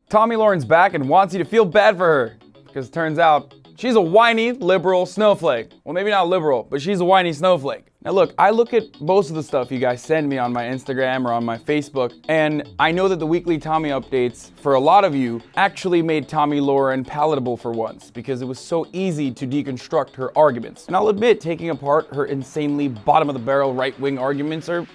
Tomi Lahren's back and wants you to feel bad for her, because it turns out she's a whiny, liberal snowflake. Well, maybe not liberal, but she's a whiny snowflake. Now look, I look at most of the stuff you guys send me on my Instagram or on my Facebook, and I know that the weekly Tomi updates, for a lot of you, actually made Tomi Lahren palatable for once, because it was so easy to deconstruct her arguments. And I'll admit, taking apart her insanely bottom-of-the-barrel right-wing arguments are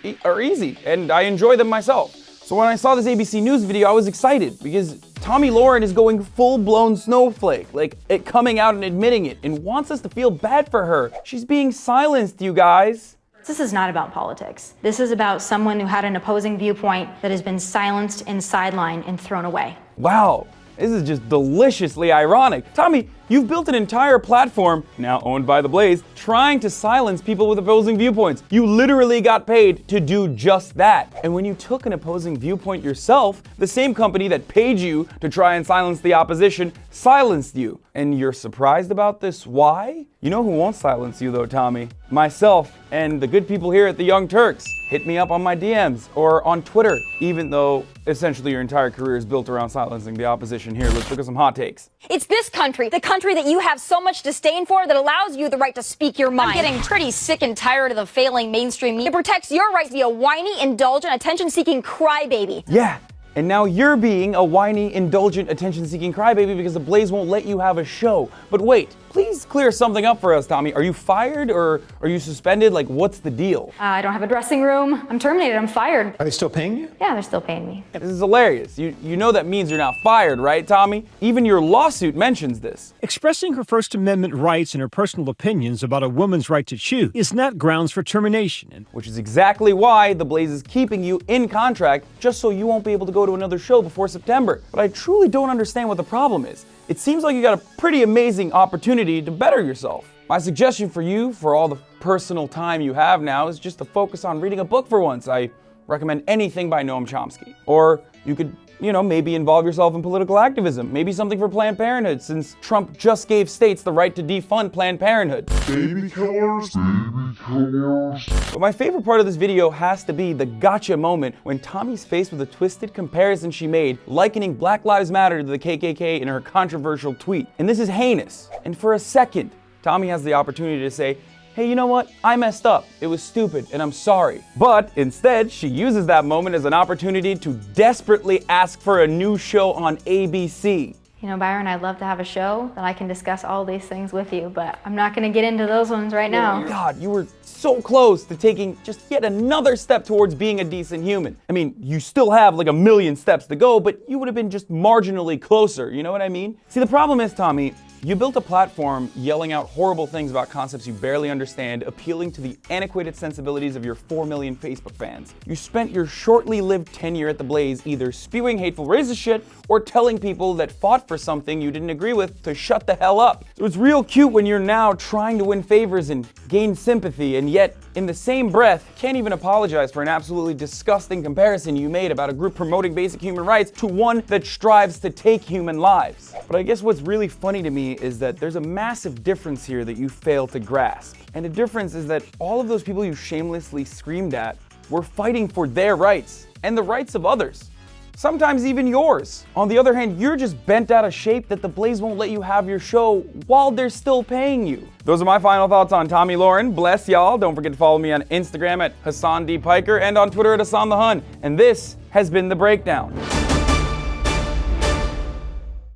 easy, and I enjoy them myself. So when I saw this ABC News video, I was excited because Tomi Lahren is going full-blown snowflake, like coming out and admitting it, and wants us to feel bad for her. She's being silenced, you guys. This is not about politics. This is about someone who had an opposing viewpoint that has been silenced and sidelined and thrown away. Wow, this is just deliciously ironic. Tomi, you've built an entire platform, now owned by The Blaze, trying to silence people with opposing viewpoints. You literally got paid to do just that. And when you took an opposing viewpoint yourself, the same company that paid you to try and silence the opposition silenced you. And you're surprised about this? Why? You know who won't silence you though, Tomi? Myself and the good people here at the Young Turks. Hit me up on my DMs or on Twitter, even though essentially your entire career is built around silencing the opposition. Here, let's look at some hot takes. It's this country, the country that you have so much disdain for, that allows you the right to speak your mind. I'm getting pretty sick and tired of the failing mainstream media. It protects your right to be a whiny, indulgent, attention-seeking crybaby. Yeah. And now you're being a whiny, indulgent, attention-seeking crybaby because The Blaze won't let you have a show. But wait, please clear something up for us, Tomi. Are you fired or are you suspended? Like, what's the deal? I don't have a dressing room. I'm terminated. I'm fired. Are they still paying you? Yeah, they're still paying me. This is hilarious. You know that means you're not fired, right, Tomi? Even your lawsuit mentions this. Expressing her First Amendment rights and her personal opinions about a woman's right to choose is not grounds for termination. Which is exactly why The Blaze is keeping you in contract, just so you won't be able to go to another show before September. But I truly don't understand what the problem is. It seems like you got a pretty amazing opportunity to better yourself. My suggestion for you, for all the personal time you have now, is just to focus on reading a book for once. I recommend anything by Noam Chomsky. Or you could, maybe involve yourself in political activism. Maybe something for Planned Parenthood, since Trump just gave states the right to defund Planned Parenthood. Baby killers, baby killers. But my favorite part of this video has to be the gotcha moment when Tomi's faced with a twisted comparison she made, likening Black Lives Matter to the KKK in her controversial tweet. And this is heinous. And for a second, Tomi has the opportunity to say, hey, you know what? I messed up. It was stupid, and I'm sorry. But instead, she uses that moment as an opportunity to desperately ask for a new show on ABC. You know, Byron, I'd love to have a show that I can discuss all these things with you, but I'm not going to get into those ones right now. God, you were so close to taking just yet another step towards being a decent human. I mean, you still have like a million steps to go, but you would have been just marginally closer, you know what I mean? See, the problem is, Tomi, you built a platform yelling out horrible things about concepts you barely understand, appealing to the antiquated sensibilities of your 4 million Facebook fans. You spent your shortly lived tenure at The Blaze either spewing hateful racist shit or telling people that fought for something you didn't agree with to shut the hell up. It was real cute when you're now trying to win favors and gain sympathy, and yet, in the same breath, can't even apologize for an absolutely disgusting comparison you made about a group promoting basic human rights to one that strives to take human lives. But I guess what's really funny to me is that there's a massive difference here that you fail to grasp. And the difference is that all of those people you shamelessly screamed at were fighting for their rights and the rights of others. Sometimes even yours. On the other hand, you're just bent out of shape that The Blaze won't let you have your show while they're still paying you. Those are my final thoughts on Tomi Lahren. Bless y'all. Don't forget to follow me on Instagram at Hassan D. Piker and on Twitter at Hassan the Hun. And this has been The Breakdown.